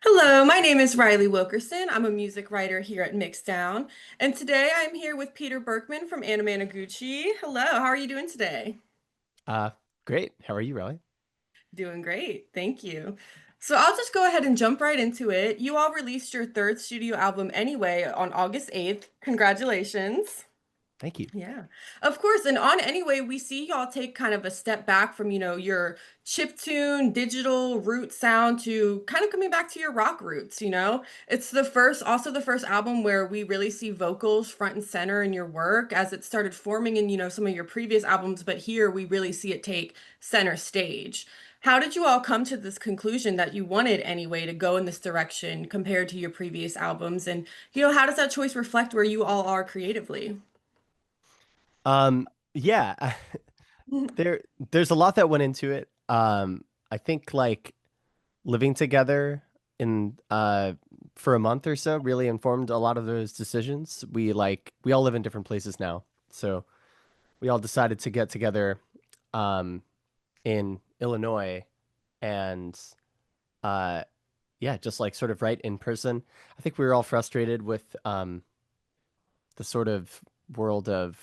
Hello, my name is Riley Wilkerson. I'm a music writer here at Mixdown, and today I'm here with Peter Berkman from Anamanaguchi. Hello, how are you doing today? Uh, Great. How are you, Riley? Doing great, thank you. So I'll just go ahead and jump right into it. You all released your third studio album anyway on August 8th. Congratulations. Thank you. Yeah, of course. And on Anyway, we see y'all take kind of a step back from, your chiptune, digital root sound to kind of coming back to your rock roots. It's also the first album where we really see vocals front and center in your work as it started forming in, some of your previous albums, but here we really see it take center stage. How did you all come to this conclusion that you wanted Anyway to go in this direction compared to your previous albums? And, how does that choice reflect where you all are creatively? Yeah, there's a lot that went into it. I think like living together in for a month or so really informed a lot of those decisions. We all live in different places now. So we all decided to get together um in Illinois and uh yeah, just like sort of right in person. I think we were all frustrated with the sort of world of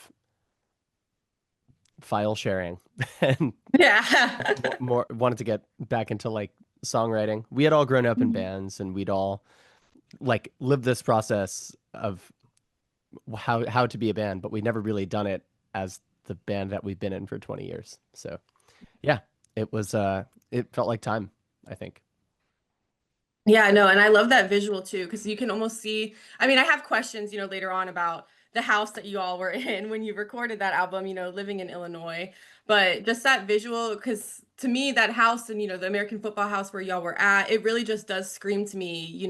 file sharing and Yeah. more wanted to get back into like songwriting. We had all grown up in Mhm. bands and we'd all like lived this process of how to be a band, but we never really done it as the band that we've been in for 20 years. So, yeah, it felt like time, I think. Yeah, no, and I love that visual too, because you can almost see. I mean, I have questions, later on about the house that you all were in when you recorded that album, living in Illinois. But just that visual, because to me, that house and, the American football house where y'all were at, it really just does scream to me,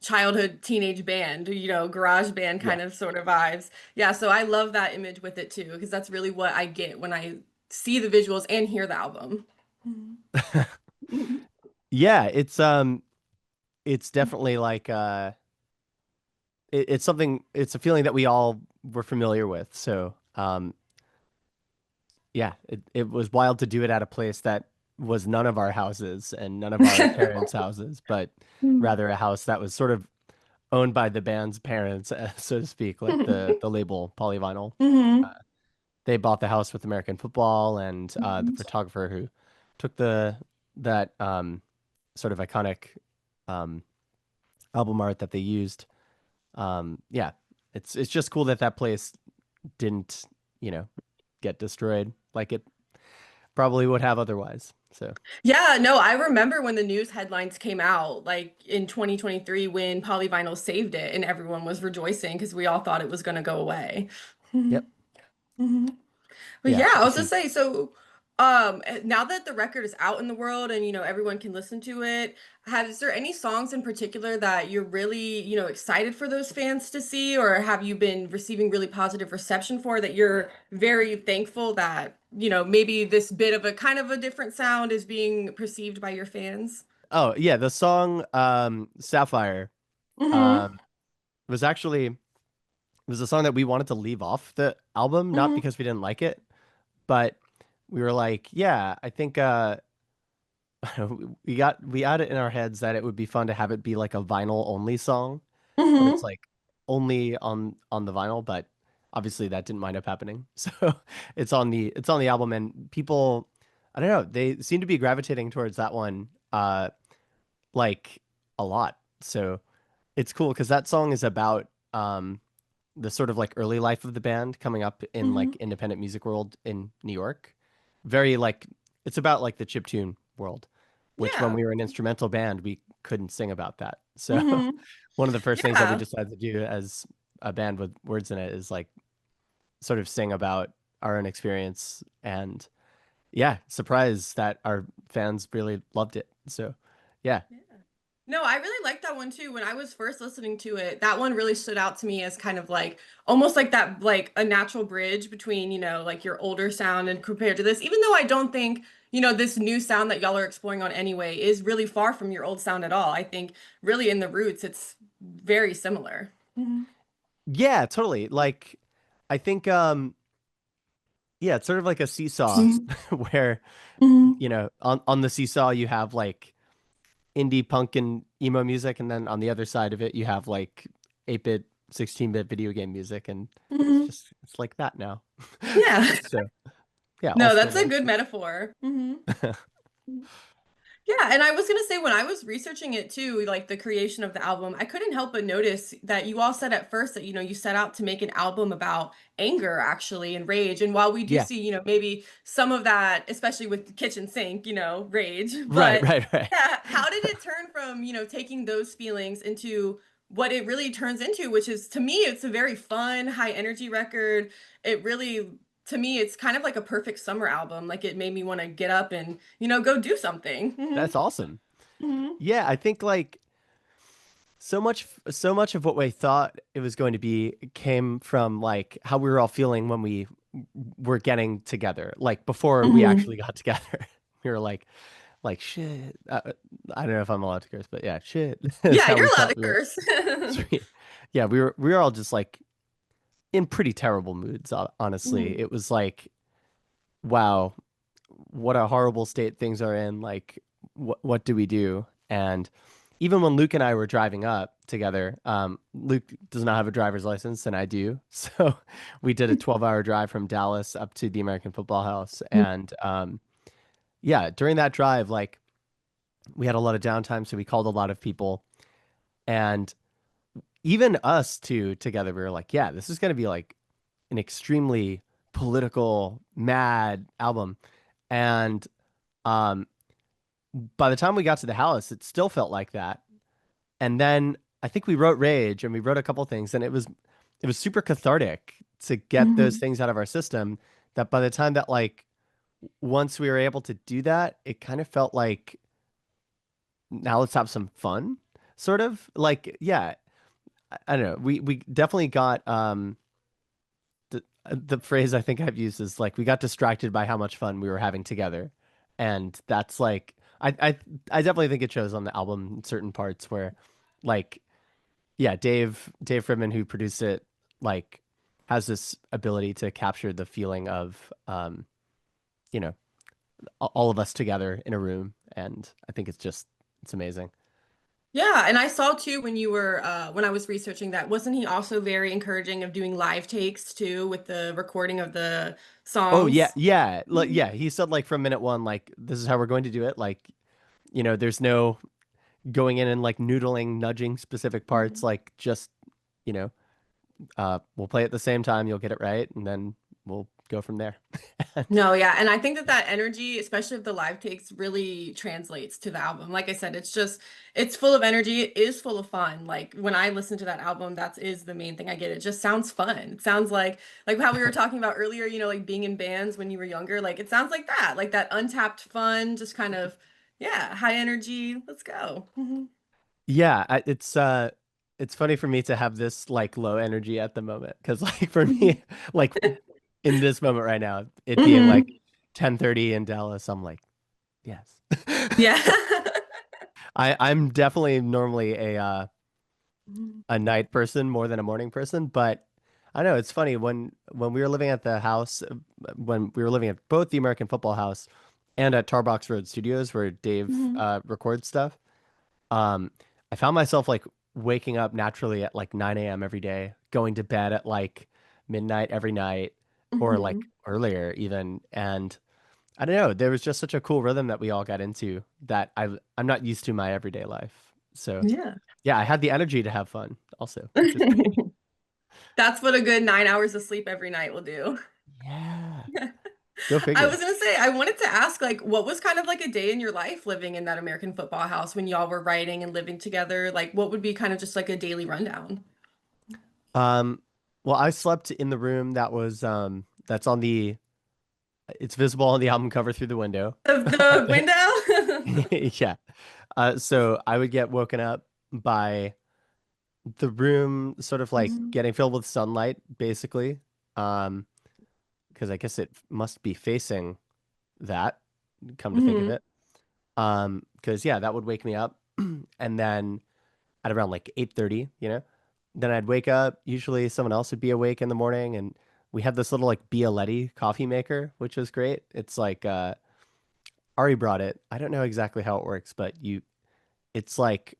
childhood teenage band, garage band Yeah. kind of sort of vibes. Yeah, so I love that image with it too, because that's really what I get when I see the visuals and hear the album. Yeah, it's definitely like it's something it's a feeling that we all were familiar with. So, yeah, it was wild to do it at a place that was none of our houses and none of our parents' houses, but rather a house that was sort of owned by the band's parents, so to speak, like the label Polyvinyl. Uh, Hmm. they bought the house with American football, and the photographer who took the that sort of iconic um, album art that they used. Yeah, it's just cool that that place didn't, you know, get destroyed like it probably would have otherwise. So, Yeah, no, I remember when the news headlines came out, like in 2023, when Polyvinyl saved it and everyone was rejoicing because we all thought it was going to go away. yep, Mhm. But yeah, yeah, I was it's just a saying, so now that the record is out in the world and everyone can listen to it, is there any songs in particular that you're really, excited for those fans to see, or have you been receiving really positive reception for that you're very thankful that, maybe this bit of a kind of a different sound is being perceived by your fans? oh yeah, the song Sapphire Mm-hmm. um was actually it was a song that we wanted to leave off the album, not Mm-hmm. because we didn't like it, but we were like, yeah, I think we had it in our heads that it would be fun to have it be like a vinyl only song where it's Mm-hmm. like only on the vinyl, but obviously that didn't wind up happening. So it's on the album and people I don't know, they seem to be gravitating towards that one like a lot. So it's cool because that song is about the sort of like early life of the band coming up in Mm-hmm. like independent music world in New York. Very like it's about like the chiptune world, which when Yeah. we were an instrumental band, we couldn't sing about that. So Mm-hmm. one of the first things that we Yeah. decided to do as a band with words in it is like sort of sing about our own experience and yeah, surprised that our fans really loved it. So yeah. Yeah. No, I really liked that one too. When I was first listening to it, that one really stood out to me as kind of like almost like that, like a natural bridge between, like your older sound and compared to this. Even though I don't think, this new sound that y'all are exploring on Anyway is really far from your old sound at all. I think really in the roots, it's very similar. Mhm. Yeah, totally. Like I think yeah, it's sort of like a seesaw Mhm. where Mhm. on the seesaw you have like indie punk and emo music, and then on the other side of it, you have like 8-bit, 16-bit video game music, and Mhm. it's like that now. Yeah. So yeah, all No, still that's a there. good metaphor. Yeah, and I was gonna say when I was researching it too, like the creation of the album, I couldn't help but notice that you all said at first that, you set out to make an album about anger actually and rage. And while we do Yeah, see, maybe some of that, especially with the kitchen sink, rage, right, but right, right. yeah, how did it turn from, taking those feelings into what it really turns into, which is to me, it's a very fun, high energy record. It really to me, it's kind of like a perfect summer album. Like it made me want to get up and, go do something. That's awesome. Hmm. Yeah, I think like so much of what we thought it was going to be came from like how we were all feeling when we were getting together. Like before we Hmm. actually got together, we were like shit. I don't know if I'm allowed to curse, but yeah, shit is Yeah, how you're we allowed felt. to curse. Yeah, we were all just like in pretty terrible moods, honestly. Mhm. It was like, wow, what a horrible state things are in. Like, what do we do? And even when Luke and I were driving up together, Luke does not have a driver's license, and I do. So we did a 12-hour drive from Dallas up to the American Football House. And yeah, during that drive, like we had a lot of downtime, so we called a lot of people. And even us two together, we were like, yeah, this is going to be like an extremely political, mad album. And um, by the time we got to the house, it still felt like that. And then I think we wrote Rage and we wrote a couple things, and it was super cathartic to get those Mhm. things out of our system. That by the time that like once we were able to do that, it kind of felt like now let's have some fun, sort of like yeah. I don't know. We definitely got the phrase I think I've used is like we got distracted by how much fun we were having together, and that's like I definitely think it shows on the album in certain parts where, like, yeah, Dave Friedman who produced it like has this ability to capture the feeling of you know all of us together in a room, and I think it's amazing. Yeah, and I saw too when I was researching that, wasn't he also very encouraging of doing live takes too with the recording of the Oh yeah, songs? yeah, Mhm. yeah. He said like from minute one, like this is how we're going to do it. Like there's no going in and like noodling, nudging specific parts, Mhm. like just, you know, we'll play at the same time, you'll get it right, and then we'll go from there. And No, yeah, and I think that that energy, especially of the live takes, really translates to the album. Like I said, it's full of energy. It is full of fun. Like when I listen to that album, that is the main thing I get. It just sounds fun. It sounds like how we were talking about earlier, like being in bands when you were younger. Like it sounds like that untapped fun, just kind of, yeah, high energy. Let's go. Mhm. yeah, it's funny for me to have this like low energy at the moment because like for me, like in this moment right now, it being like Mhm. 10:30 in Dallas, I'm like, yes. Yeah. I'm definitely normally Mhm. a night person more than a morning person, but I know it's funny when we were living at the house, when we were living at both the American Football House and at Tarbox Road Studios where Dave Mhm. records stuff. Um, I found myself like waking up naturally at like 9 a.m. every day, going to bed at like midnight every night, or like Mhm. earlier even. And I don't know, there was just such a cool rhythm that we all got into that I'm not used to in my everyday life. So Yeah. yeah, I had the energy to have fun also, which is great. That's what a good 9 hours of sleep every night will do. Yeah. Go I figure. was gonna say, I wanted to ask, like, what was kind of like a day in your life living in that American Football House when y'all were writing and living together? Like, what would be kind of just like a daily rundown? Um, well, I slept in the room that's on it's visible on the album cover through the window. Of the window? Yeah. So I would get woken up by the room sort of like Mhm. getting filled with sunlight, basically. Um, because I guess it must be facing that, come to think of Mhm. it. Because yeah, that would wake me up. And then at around like 8:30, then I'd wake up. Usually someone else would be awake in the morning, and we had this little like Bialetti coffee maker, which was great. It's like Ari brought it. I don't know exactly how it works, but it's like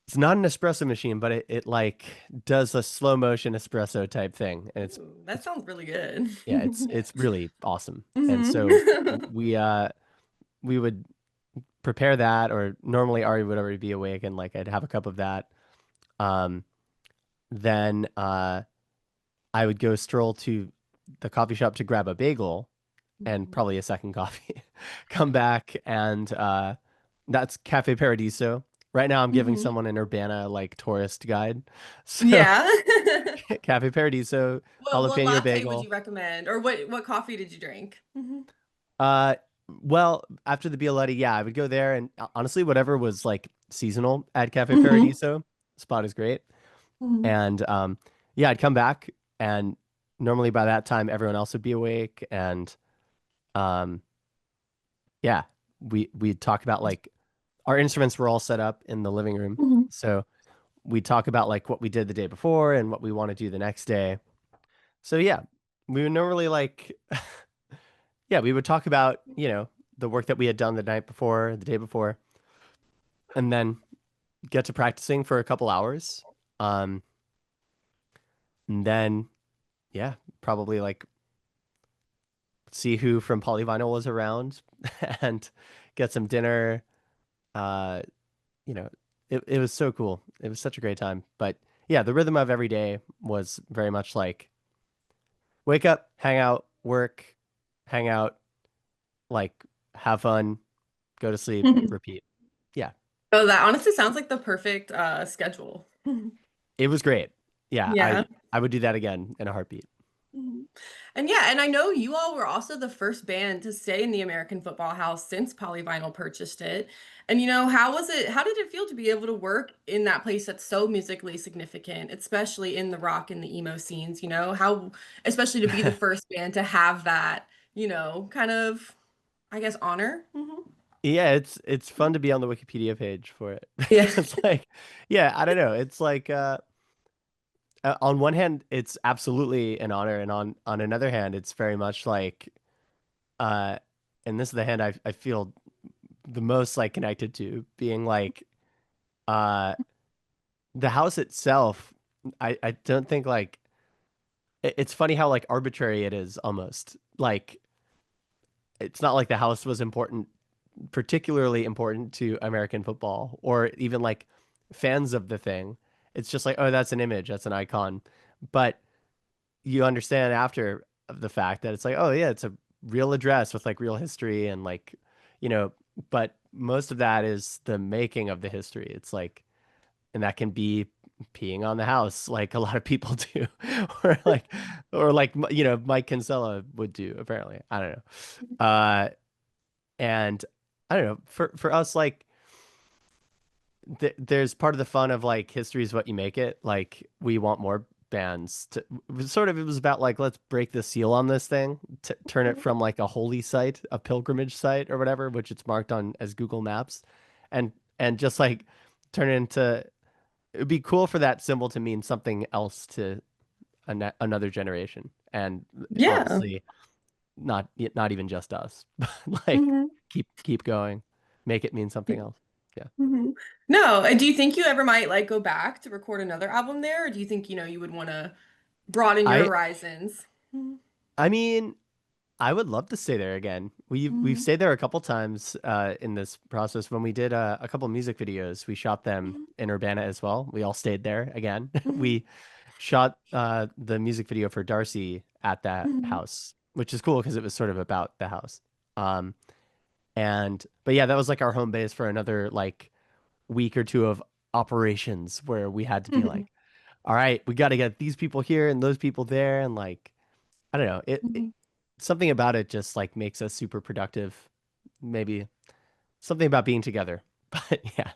It's not an espresso machine, but it like does a slow motion espresso type thing, and Ooh, that it's sounds really good. yeah, it's really awesome. And so Mhm. we would prepare that, or normally Ari would already be awake, and like I'd have a cup of that. Um, then I would go stroll to the coffee shop to grab a bagel and Mhm. probably a second coffee. Come back and that's Cafe Paradiso. Right now I'm giving Mhm. someone an Urbana like tourist guide. So Yeah. Cafe Paradiso, What jalapeno latte would bagel. you recommend, or what coffee did you drink? Mhm. Uh well, after the Bialetti, yeah, I would go there and honestly whatever was like seasonal at Cafe Mhm. Paradiso, spot is great. Mhm. And yeah, I'd come back and normally by that time everyone else would be awake and um yeah, we'd talk about like our instruments were all set up in the living room. Mhm. So we talk about like what we did the day before and what we want to do the next day. So yeah, we would normally like yeah, we would talk about, the work that we had done the night before, the day before, and then get to practicing for a couple hours. Um, and then yeah, probably like see who from Polyvinyl was around and get some dinner. Uh, it was so cool. It was such a great time. But yeah, the rhythm of every day was very much like wake up, hang out, work, hang out, like have fun, go to sleep, repeat. Yeah, Oh, that honestly sounds like the perfect schedule. it was great. Yeah, Yeah. I would do that again in a heartbeat. Mhm. And yeah, and I know you all were also the first band to stay in the American Football House since Polyvinyl purchased it. And how was it, how did it feel to be able to work in that place that's so musically significant, especially in the rock and the emo scenes, how, especially to be the first band to have that, kind of, I guess, honor? Yeah, it's fun to be on the Wikipedia page for it. Yeah. It's like, yeah, I don't know. It's like on one hand, it's absolutely an honor, and on another hand, it's very much like uh, and this is the hand I feel the most like connected to, being like uh the house itself. I don't think like it's funny how like arbitrary it is almost. Like it's not like the house was important, particularly important to American football or even like fans of the thing. It's just like, oh, that's an image, that's an icon. But you understand after the fact that it's like, oh yeah, it's a real address with like real history and like, you know, but most of that is the making of the history. It's like, and that can be peeing on the house like a lot of people do, or like Mike Kinsella would do apparently. I don't know. And I don't know, for us like there's part of the fun of like history is what you make it. Like we want more bands to it was about like let's break the seal on this thing, to turn it from like a holy site, a pilgrimage site or whatever, which it's marked on as Google Maps, and just like turn it into, it would be cool for that symbol to mean something else to another generation, and Yeah. obviously not even just us, but like Mhm. keep going, make it mean something else. Yeah. Mhm. No, and do you think you ever might like go back to record another album there, or do you think, you would want to broaden your I horizons? Mhm. I mean, I would love to stay there again. We've Mhm. stayed there a couple times in this process. When we did a couple music videos, we shot them Mhm. in Urbana as well. We all stayed there again. Mhm. We shot the music video for Darcy at that Mhm. house, which is cool because it was sort of about the house. Um, but yeah, that was like our home base for another like week or two of operations where we had to be like, Mhm. all right, we got to get these people here and those people there, and like I don't know, Mhm. something about it just like makes us super productive. Maybe something about being together. But yeah.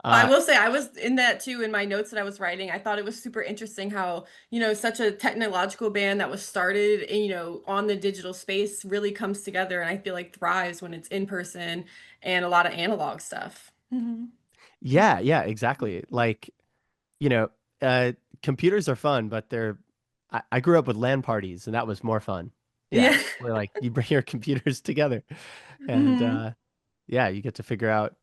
I Uh will say I was in that too in my notes that I was writing. I thought it was super interesting how, such a technological band that was started, on the digital space really comes together and I feel like thrives when it's in person and a lot of analog stuff. Mhm. yeah, yeah, exactly. Like, you know, uh computers are fun, but I grew up with LAN parties and that was more fun. Yeah. Yeah. Where like you bring your computers together and Mhm. yeah, you get to figure out.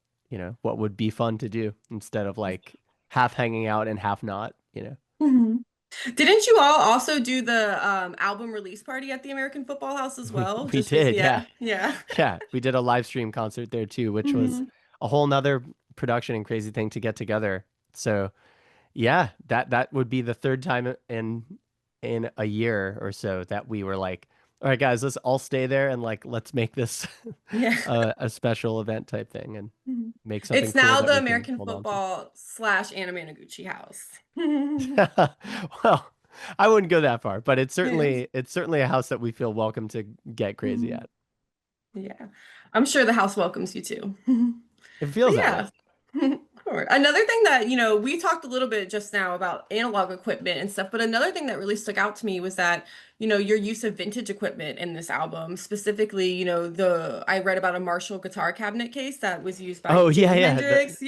what would be fun to do instead of like half hanging out and half not. Mhm. Didn't you all also do the album release party at the American Football House as well? We Just because, did, yeah. yeah, yeah. Yeah, we did a live stream concert there too, which was Mhm. a whole nother production and crazy thing to get together. So yeah, that would be the third time in a year or so that we were like, all right, guys, let's all stay there and like let's make this Yeah. a special event type thing and Mhm. make something It's cool now that the we can American hold on to. Football slash Anamanaguchi House. Well, I wouldn't go that far, but it's Yes. certainly it's certainly a house that we feel welcome to get crazy Mhm. at. Yeah. I'm sure the house welcomes you too. It But feels that way. yeah. Sure. Another thing that, we talked a little bit just now about analog equipment and stuff, but another thing that really stuck out to me was that, your use of vintage equipment in this album, specifically, I read about a Marshall guitar cabinet case that was used by Oh yeah, Jimi yeah. Hendrix.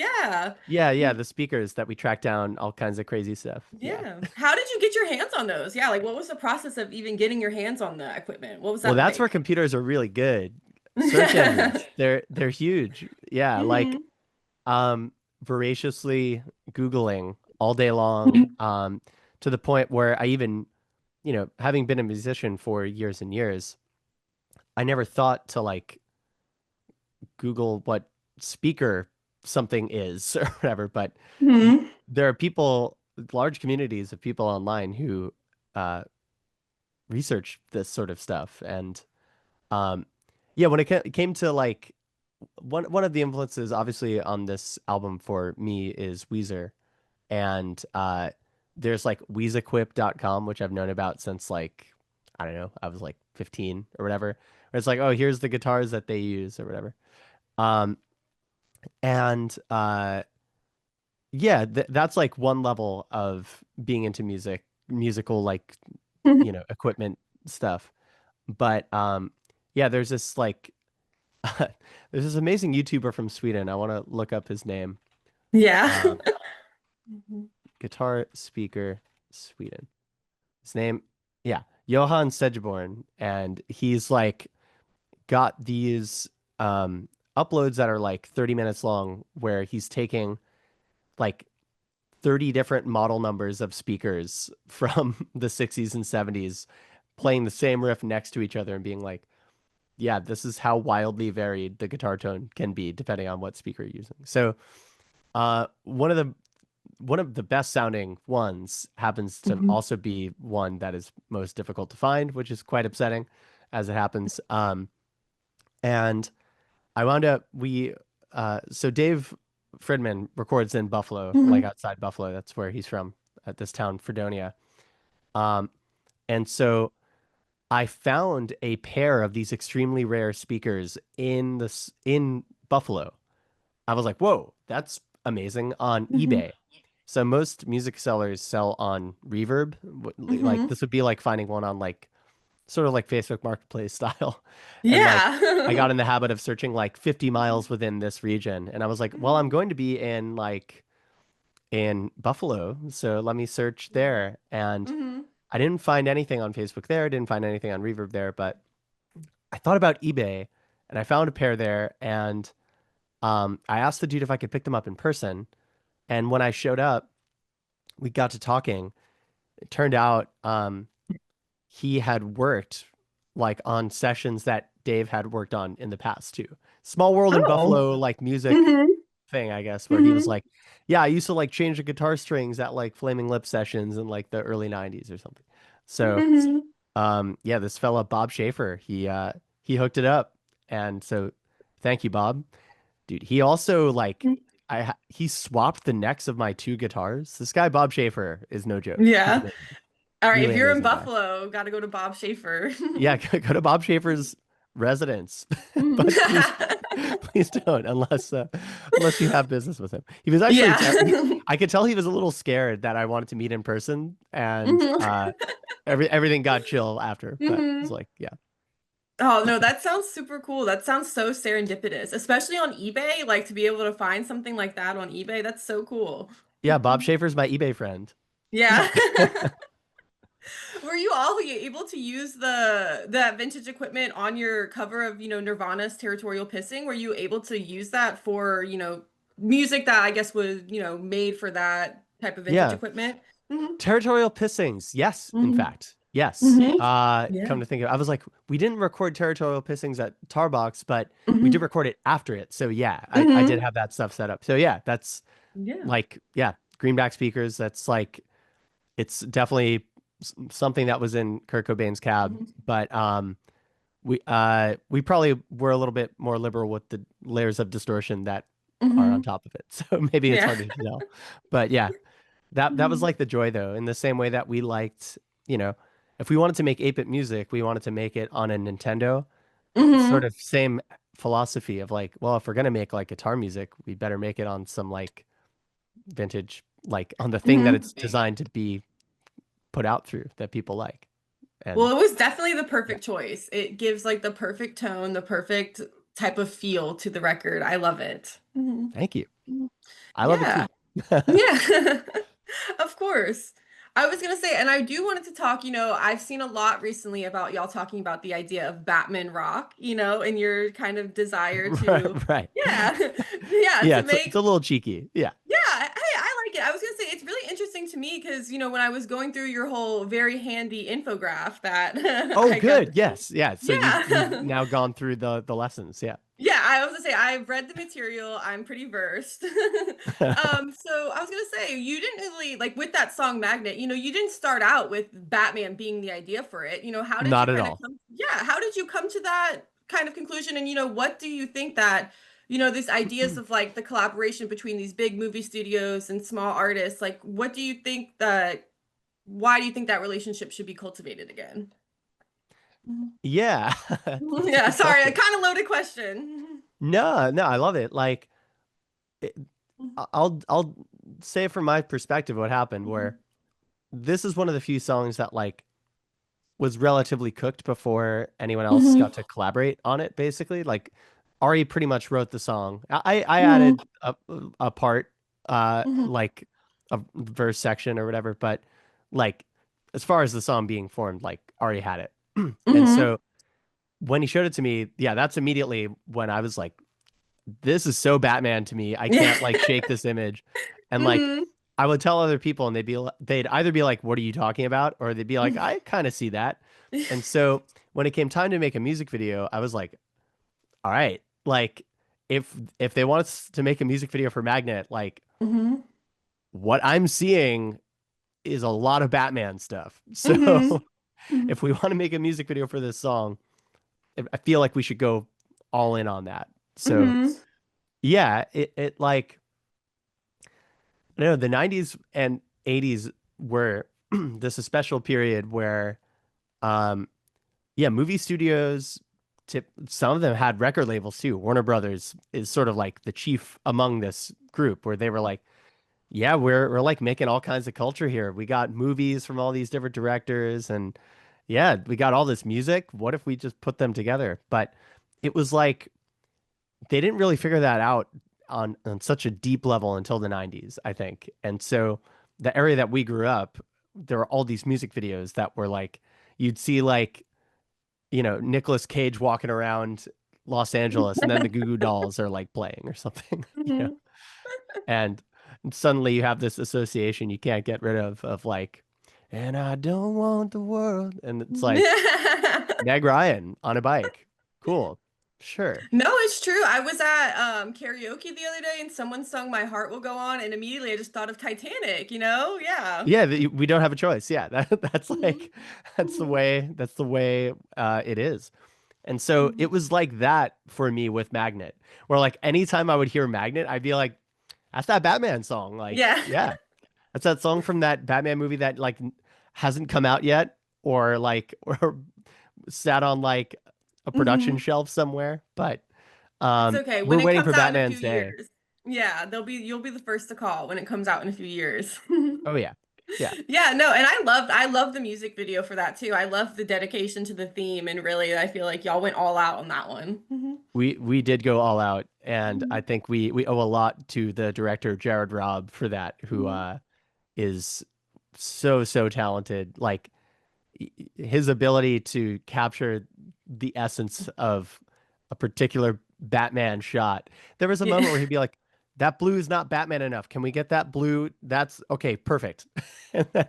Yeah. Yeah, the speakers that we tracked down, all kinds of crazy stuff. Yeah. Yeah. How did you get your hands on those? Yeah, like what was the process of even getting your hands on the equipment? What was Well, that that's where like? computers are really good. Search engines, they're huge. Yeah, like hmm um voraciously Googling all day long, to the point where I even, having been a musician for years and years, I never thought to like Google what speaker something is or whatever, but hmm there are people, large communities of people online who uh research this sort of stuff. And um yeah, when it came to like one of the influences obviously on this album for me is Weezer. And there's like weezequip.com, which I've known about since like, I don't know, I was like 15 or whatever. Where it's like, oh, here's the guitars that they use or whatever. Um and yeah, that's like one level of being into musical like, equipment stuff. But yeah, there's this like there's this amazing YouTuber from Sweden. I want to look up his name. Yeah. Um, Guitar speaker Sweden. His name, yeah, Johan Sedgeborn, and he's like got these uploads that are like 30 minutes long where he's taking like 30 different model numbers of speakers from the 60s and 70s, playing the same riff next to each other and being like, yeah, this is how wildly varied the guitar tone can be depending on what speaker you're using. So, one of the best sounding ones happens to Mhm. also be one that is most difficult to find, which is quite upsetting as it happens. And I wound up so Dave Fridman records in Buffalo, like Mhm. outside Buffalo. That's where he's from, at this town, Fredonia. Um, and so I found a pair of these extremely rare speakers in Buffalo. I was like, whoa, that's amazing, on Mhm. eBay. So most music sellers sell on Reverb. Like Mhm. this would be like finding one on like sort of like Facebook Marketplace style. And like I Yeah. got in the habit of searching like 50 miles within this region. And I was like, well, I'm Mhm. going to be in Buffalo, so let me search there. And Mhm. I didn't find anything on Facebook there, didn't find anything on Reverb there, but I thought about eBay and I found a pair there. And I asked the dude if I could pick them up in person. And when I showed up, we got to talking. It turned out he had worked like on sessions that Dave had worked on in the past too. Small world in Oh. Buffalo, like music Mhm. thing, I guess, where he was Mhm. like, yeah, I used to like change the guitar strings at like Flaming Lip sessions in like the early 90s or something. So Mhm. yeah, this fella Bob Schaefer, he hooked it up. And so thank you, Bob. Dude, he also like he swapped the necks of my two guitars. This guy Bob Schaefer is no joke. He's Yeah. amazing. All right. If Really you're in amazing guy. Buffalo, got to go to Bob Schaefer. Yeah, go to Bob Schaefer's residence, Mhm. but please don't unless you have business with him. He was actually Yeah. I could tell he was a little scared that I wanted to meet in person, and Mhm. everything got chill after. But it's Mhm. like, yeah, Oh no, that sounds super cool. That sounds so serendipitous, especially on eBay. Like to be able to find something like that on eBay, that's so cool. yeah. Bob Schaefer's my eBay friend. Yeah. Yeah. Were you all able to use the that vintage equipment on your cover of, Nirvana's Territorial Pissing? Were you able to use that for, music that I guess was, made for that type of vintage Yeah. equipment. Hmm. Territorial pissings. Yes, in Hmm. fact. Yes. Hmm. Yeah. Come to think of it, I was like, we didn't record territorial pissings at Tarbox, but we did Hmm. record it after it. So yeah, I did Hmm. have that stuff set up. So yeah, that's Yeah. like, yeah, greenback speakers. That's like, it's definitely something that was in Kurt Cobain's cab. Hmm. But we probably were a little bit more liberal with the layers of distortion that are on Hmm. top of it. So maybe it's Yeah. harder to tell. But yeah, that was Hmm. like the joy though, in the same way that we liked, you know, if we wanted to make 8-bit music, we wanted to make it on a Nintendo. It's sort Hmm. of same philosophy of like, well, if we're gonna make like guitar music, we better make it on some like vintage, like on the thing that Hmm. it's designed to be put out through that people like. Well, And it was definitely the yeah, perfect choice. It gives like the perfect tone, the perfect type of feel to the record. I love it. Hmm. thank you. I love it too. Yeah. Yeah. Of course. I was gonna say, and I do wanted to talk, I've seen a lot recently about y'all talking about the idea of Batman rock, and your kind of desire to, Right, right. yeah, yeah, Yeah, to it's a make, little cheeky. Yeah. yeah, hey, I like it. I was gonna say it's really interesting to me because, when I was going through your whole very handy infograph that Oh, I got, good. Yes. Yeah. So you've yeah. now gone through the lessons. Yeah. Yeah, I was gonna say I've read the material. I'm pretty versed. So I was gonna say you didn't really like with that song Magnet, you didn't start out with Batman being the idea for it. How did you Not at kind of all. come, yeah, how did you come to that kind of conclusion? And what do you think that, these ideas of like the collaboration between these big movie studios and small artists, like what do you think that why do you think that relationship should be cultivated again? Mhm. Yeah. That's a Yeah, good sorry, a question. kind of loaded question. No, no, I love it. Like it, I'll say from my perspective what happened where this is one of the few songs that like was relatively cooked before anyone else got Mhm. to collaborate on it, basically. Like Ari pretty much wrote the song. I Mhm. added a part, Mhm. like a verse section or whatever, but like as far as the song being formed, like Ari had it. And Mhm. so when he showed it to me, yeah, that's immediately when I was like, this is so Batman to me. I Yeah. can't like shake this image. And like Mhm. I would tell other people and they'd either be like, what are you talking about? Or they'd be like, Mhm. I kind of see that. And so when it came time to make a music video, I was like, all right, like if they want us to make a music video for Magnet, like Mhm. what I'm seeing is a lot of Batman stuff. Mhm. So if we want to make a music video for this song, I feel like we should go all in on that. So Mhm. yeah, it like I don't know, the 90s and 80s were this a special period where um yeah, movie studios some of them had record labels too. Warner Brothers is sort of like the chief among this group where they were like, yeah, we're like making all kinds of culture here. We got movies from all these different directors and yeah, we got all this music. What if we just put them together? But it was like they didn't really figure that out on such a deep level until the 90s, I think. And so the area that we grew up, there were all these music videos that were like you'd see like, Nicolas Cage walking around Los Angeles and then the Goo Goo Dolls are like playing or something, Mhm. And suddenly you have this association you can't get rid of like, and I don't want the world. And it's like Meg Ryan on a bike. Cool. Sure. No, it's true. I was at karaoke the other day and someone sung My Heart Will Go On and immediately I just thought of Titanic. Yeah. Yeah, we don't have a choice. Yeah, that's Mhm. like that's the way it is. And so it Mhm. was like that for me with Magnet, where like anytime I would hear Magnet, I'd be like, that's that Batman song. Like, Yeah. yeah, that's that song from that Batman movie that like hasn't come out yet or like or sat on like a production Mhm. shelf somewhere. But It's okay. we're When it waiting comes for out in a few Batman's day. years. Yeah, you'll be the first to call when it comes out in a few years. Oh yeah. Yeah. Yeah, no, and I loved the music video for that too. I love the dedication to the theme and really I feel like y'all went all out on that one. Mhm. We did go all out, and I Mhm. think we owe a lot to the director Jared Robb for that, who Mhm. is so talented. Like his ability to capture the essence of a particular Batman shot. There was a Yeah. moment where he'd be like, that blue is not Batman enough. Can we get that blue? That's okay, perfect. And then-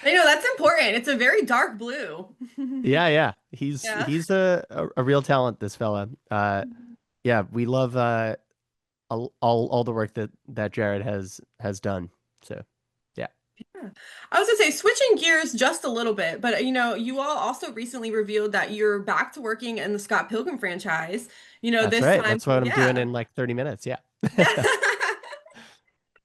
I know that's important. It's a very dark blue. yeah, yeah. Yeah. He's a real talent, this fella. Yeah, we love all the work that Jared has done. So yeah. Yeah. I was gonna say switching gears just a little bit, but you all also recently revealed that you're back to working in the Scott Pilgrim franchise. That's This right. time, That's what I'm doing yeah. in like 30 minutes. Yeah. Yeah.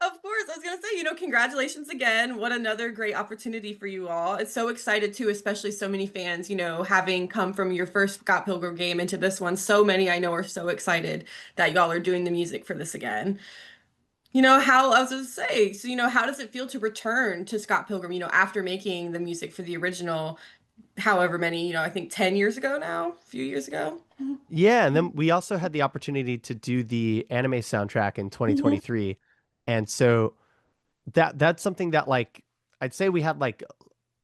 Of course, I was gonna say, congratulations again. What another great opportunity for you all. It's so excited too, especially so many fans, having come from your first Scott Pilgrim game into this one. So many I know are so excited that y'all are doing the music for this again. How I was gonna say, so how does it feel to return to Scott Pilgrim, after making the music for the original, however many, I think 10 years ago now, a few years ago. Yeah, and then we also had the opportunity to do the anime soundtrack in Hmm. 2023. And so that's something that like I'd say we had like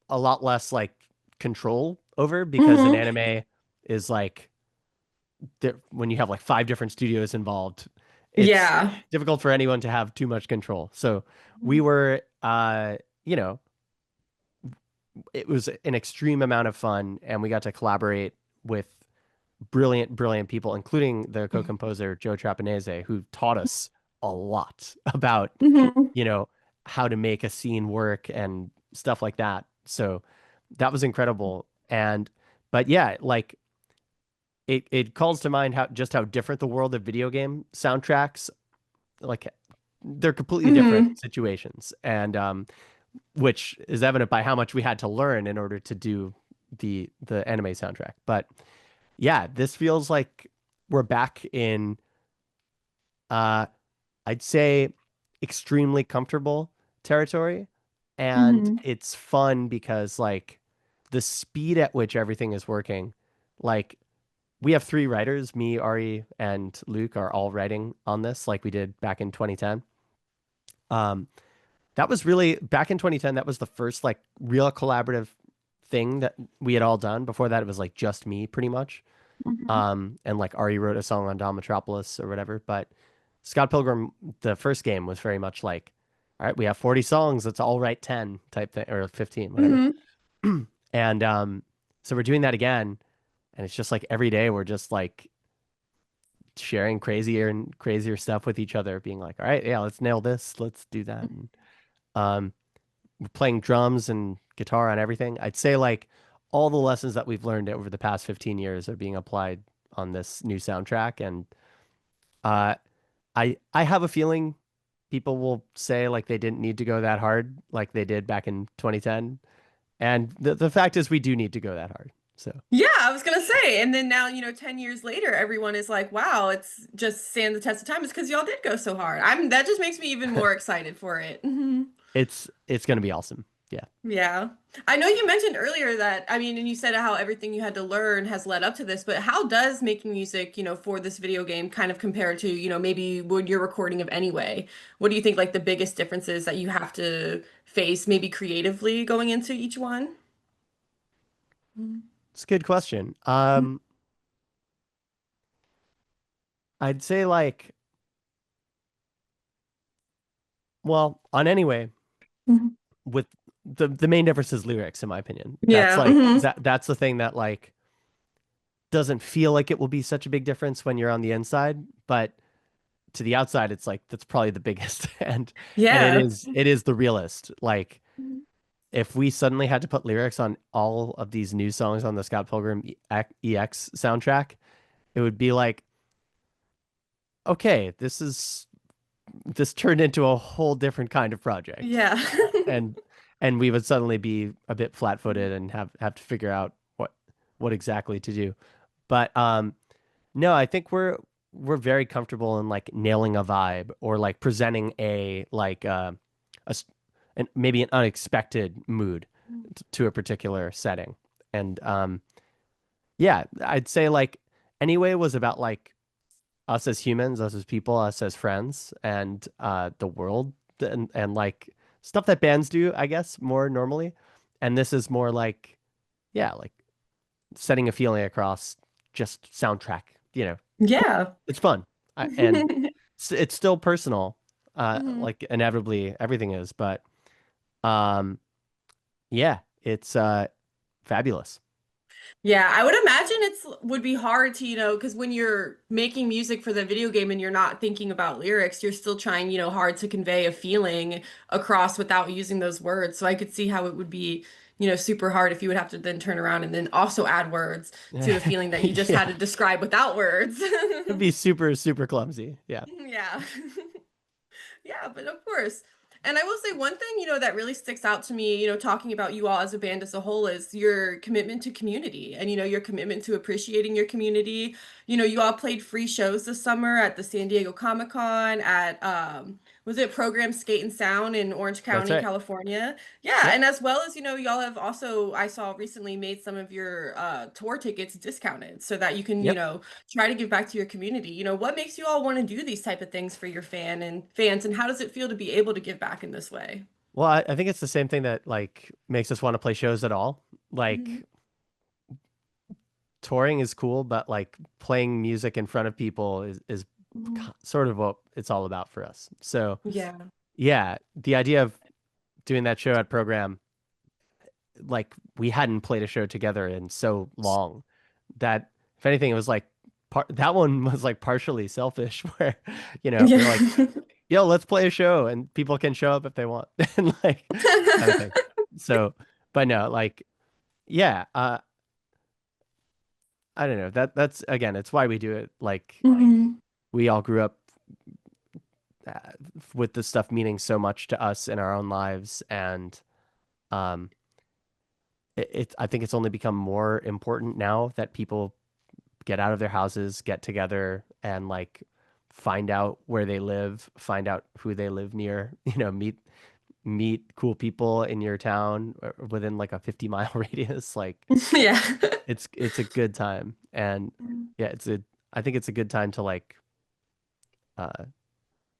a lot less like control over because an Hmm. anime is like when you have like five different studios involved, it's Yeah. difficult for anyone to have too much control. So we were you know, it was an extreme amount of fun and we got to collaborate with brilliant people, including the co-composer Joe Trapanese, who taught us a lot about, Hmm. you know, how to make a scene work and stuff like that. So that was incredible. And but yeah, like it calls to mind how different the world of video game soundtracks, like they're completely different Hmm. situations. And which is evident by how much we had to learn in order to do the anime soundtrack. But yeah, this feels like we're back in uh I'd say extremely comfortable territory. And Hmm. it's fun because like the speed at which everything is working, like we have three writers, me, Ari, and Luke are all writing on this like we did back in 2010. Um, that was really back in 2010, that was the first like real collaborative thing that we had all done. Before that, it was like just me pretty much. Hmm. And like Ari wrote a song on Dawn Metropolis or whatever. But Scott Pilgrim, the first game was very much like, all right, we have 40 songs, let's all write 10 type thing or 15, whatever. Hmm. And so we're doing that again. And it's just like every day we're just like sharing crazier and crazier stuff with each other, being like, all right, yeah, let's nail this, let's do that. And um, we're playing drums and guitar on everything. I'd say like all the lessons that we've learned over the past 15 years are being applied on this new soundtrack. And uh, I have a feeling people will say like they didn't need to go that hard like they did back in 2010. And the fact is we do need to go that hard. So Yeah, I was gonna say, and then now, 10 years later, everyone is like, wow, it's just stand the test of time. It's because y'all did go so hard. That just makes me even more excited for it. Mhm. it's gonna be awesome. Yeah. Yeah. I know you mentioned earlier that, I mean, and you said how everything you had to learn has led up to this, but how does making music, for this video game kind of compare to, maybe when you're recording of Anyway? What do you think like the biggest differences that you have to face maybe creatively going into each one? It's a good question. I'd say like, well, on Anyway, Mhm. with the main difference is lyrics, in my opinion. That's Yeah. like Hmm. that's the thing that like doesn't feel like it will be such a big difference when you're on the inside, but to the outside, it's like that's probably the biggest. And Yeah. it is the realest. Like if we suddenly had to put lyrics on all of these new songs on the Scott Pilgrim EX soundtrack, it would be like, okay, this turned into a whole different kind of project. Yeah. And we would suddenly be a bit flat-footed and have to figure out what exactly to do. But no, I think we're very comfortable in like nailing a vibe or like presenting a like a s- maybe an unexpected mood to a particular setting. And yeah, I'd say like Anyway was about like us as humans, us as people, us as friends, and the world and like stuff that bands do, I guess, more normally. And this is more like, yeah, like setting a feeling across just soundtrack. You know, Yeah. it's fun. And it's still personal, Mhm. like inevitably everything is, but um, yeah, it's fabulous. Yeah, I would imagine it's would be hard to, because when you're making music for the video game and you're not thinking about lyrics, you're still trying, hard to convey a feeling across without using those words. So I could see how it would be, super hard if you would have to then turn around and then also add words to a feeling that you just had Yeah, to describe without words. it'd be super, super clumsy. Yeah. Yeah. Yeah, but of course. And I will say one thing, that really sticks out to me, talking about you all as a band as a whole is your commitment to community and, your commitment to appreciating your community. You all played free shows this summer at the San Diego Comic-Con at was it Program Skate and Sound in Orange That's County, right. California? Yeah, Yep. and as well as, y'all have also, I saw recently made some of your tour tickets discounted so that you can, Yep. try to give back to your community. What makes you all want to do these type of things for your fans, and how does it feel to be able to give back in this way? Well, I think it's the same thing that like makes us want to play shows at all. Hmm. Like touring is cool, but like playing music in front of people is Hmm. sort of what it's all about for us. So Yeah. yeah, the idea of doing that show at Program, like we hadn't played a show together in so long that if anything, it was like that one was like partially selfish, where we're like, Yeah. yo, let's play a show and people can show up if they want, and like kind of thing. So, but no, like yeah, I don't know. That's again, it's why we do it. Like Hmm. we all grew up uh, with this stuff meaning so much to us in our own lives, and um, I think it's only become more important now that people get out of their houses, get together, and like find out where they live, find out who they live near, meet cool people in your town within like a 50-mile radius. Like Yeah. it's a good time. And yeah, I think it's a good time to like uh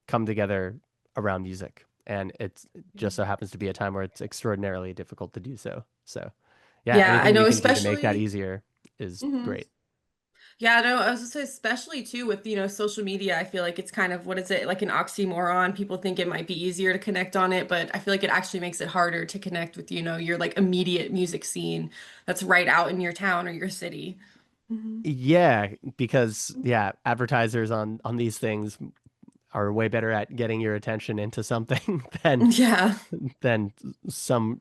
come together around music. And it just so happens to be a time where it's extraordinarily difficult to do so. So yeah, Yeah, I anything we know, can do to make that especially. easier is Mhm. great. Yeah, no, I was gonna say, especially too with, social media, I feel like it's kind of, what is it, like an oxymoron. People think it might be easier to connect on it, but I feel like it actually makes it harder to connect with, your like immediate music scene that's right out in your town or your city. Hmm. Yeah, because yeah, advertisers on these things are way better at getting your attention into something Yeah. than some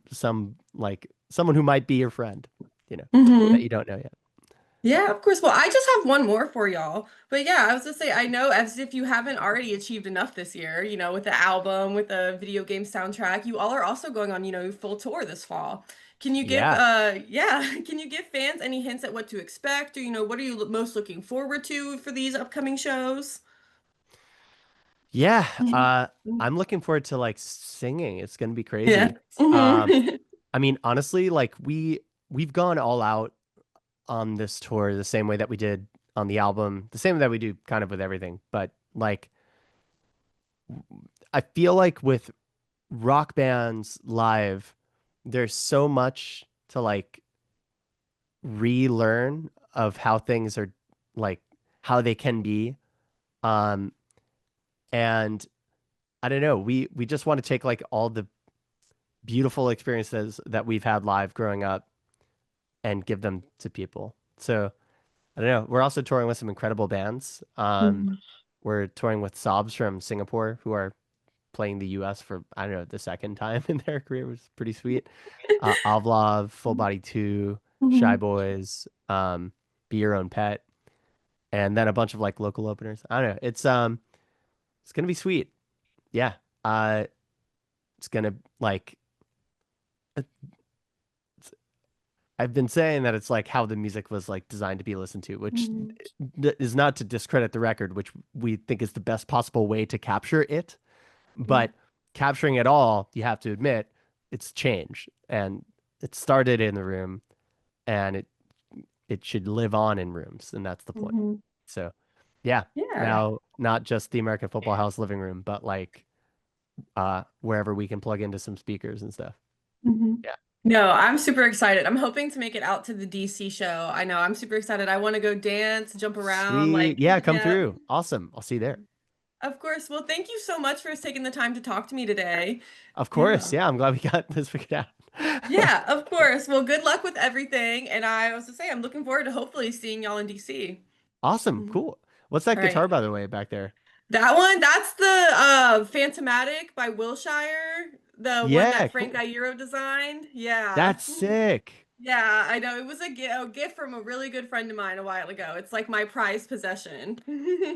like someone who might be your friend, you know, that Hmm. you don't know yet. Yeah, of course. Well, I just have one more for y'all. But yeah, I was gonna say, I know as if you haven't already achieved enough this year, with the album, with the video game soundtrack, you all are also going on, full tour this fall. Can you give, Yeah. yeah, can you give fans any hints at what to expect? Or, what are you most looking forward to for these upcoming shows? Yeah, Mhm. I'm looking forward to like singing. It's gonna be Yeah. crazy. Um, Hmm. I mean, honestly, like we've gone all out on this tour the same way that we did on the album, the same way that we do kind of with everything. But like I feel like with rock bands live, there's so much to like relearn of how things are like how they can be. Um, and I don't know, we just want to take like all the beautiful experiences that we've had live growing up and give them to people. So I don't know. We're also touring with some incredible bands. We're touring with Sobs from Singapore, who are playing the US for, I don't know, the second time in their career, which is pretty sweet. Avlov, Full Body 2, Shy Hmm. Boys, Be Your Own Pet, and then a bunch of like local openers. I don't know. It's gonna be sweet. Yeah. Uh it's gonna like I've been saying that it's like how the music was like designed to be listened to, which Hmm. is not to discredit the record, which we think is the best possible way to capture it. Yeah. But capturing it all, you have to admit, it's change. And it started in the room and it should live on in rooms, and that's the point. Hmm. So yeah. Yeah. Now not just the American Football House living room, but like wherever we can plug into some speakers and stuff. Hmm. Yeah. No, I'm super excited. I'm hoping to make it out to the DC show. I know, I'm super excited. I want to go dance, jump around, Sweet. like, Yeah, come yeah. through. Awesome. I'll see you there. Of course. Well, thank you so much for taking the time to talk to me today. Of course. Yeah. Yeah, I'm glad we got this figured out. Yeah, of course. Well, good luck with everything. And I was to say, I'm looking forward to hopefully seeing y'all in DC. Awesome. Mhm. Cool. What's that All guitar, right. by the way, back there? That one, that's the Phantomatic by Wilshire, the one Yeah, that Frank cool. Iero designed. Yeah. That's sick. Yeah, I know. It was a gift from a really good friend of mine a while ago. It's like my prized possession.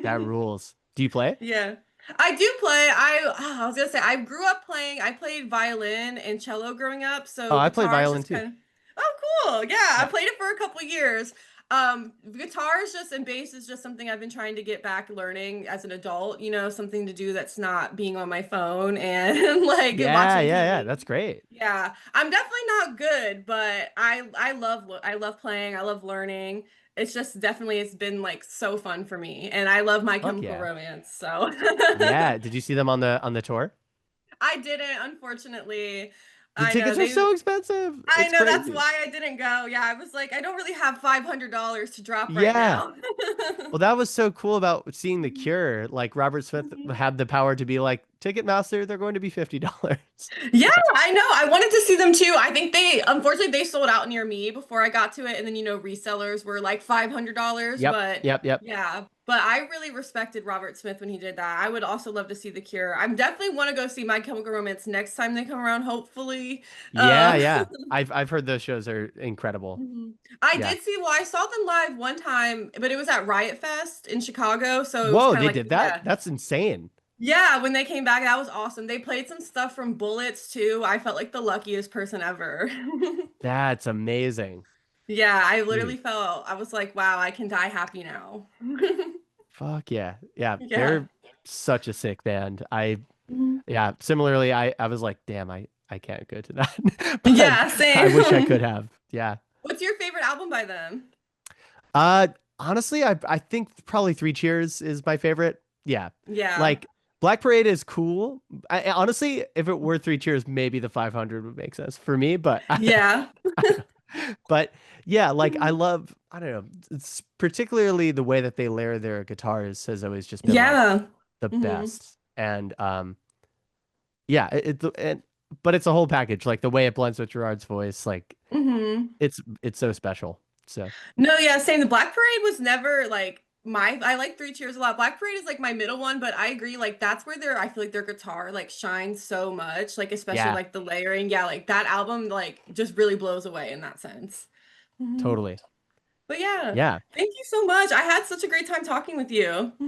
That rules. Do you play? Yeah. I do play. I was gonna say I grew up playing. I played violin and cello growing up, Oh, so I play guitar is violin just too. kind of. Oh, cool. Yeah, I Yeah. played it for a couple years. Guitar is just and bass is just something I've been trying to get back learning as an adult, something to do that's not being on my phone and like Yeah, watching yeah, yeah. TV. That's great. Yeah, I'm definitely not good, but I love playing. I love learning. It's just definitely it's been like so fun for me, and I love My Fuck Chemical yeah. Romance. So Yeah. Did you see them on the tour? I didn't, unfortunately. The I know tickets are they. so expensive. I It's know that's crazy. why I didn't go. Yeah, I was like, I don't really have $500 to drop right Yeah. now. Well, that was so cool about seeing The Cure. Like Robert Smith Mhm. had the power to be like, Ticketmaster, they're going to be $50. Yeah, I know. I wanted to see them too. I think unfortunately, they sold out near me before I got to it. And then, resellers were like $500. Yep, But yep, yep. yeah, but I really respected Robert Smith when he did that. I would also love to see The Cure. I definitely want to go see My Chemical Romance next time they come around, hopefully. Yeah, Uh, yeah. I've heard those shows are incredible. mhm. I Yeah. did see, well, I saw them live one time, but it was at Riot Fest in Chicago. So it was Whoa, kind of they like, did that? yeah. That's insane. Yeah, when they came back, that was awesome. They played some stuff from Bullets too. I felt like the luckiest person ever. That's amazing. Yeah, I Dude. literally felt, I was like, wow, I can die happy now. Fuck yeah. Yeah, Yeah. they're such a sick band. Mhm. Yeah, similarly, I was like, damn, I can't go to that. But Yeah, I wish I could same. have. Yeah. What's your favorite album by them? Uh, honestly, I think probably Three Cheers is my favorite. Yeah. Yeah. Like Black Parade is cool. Honestly, if it were Three Cheers, maybe the 500 would make sense for me, but Yeah. I don't know. But yeah, like I don't know. It's particularly the way that they layer their guitars has always just been like Yeah. the Hmm. best. And yeah, but it's a whole package. Like the way it blends with Gerard's voice, like Hmm. it's so special. So No, yeah, same. The Black Parade was never like I like Three Cheers a lot. Black Parade is like my middle one, but I agree, like that's where I feel like their guitar like shines so much, like especially yeah, like the layering. Yeah, like that album like just really blows away in that sense. Mhm. totally. But yeah, Yeah. thank you so much. I had such a great time talking with you.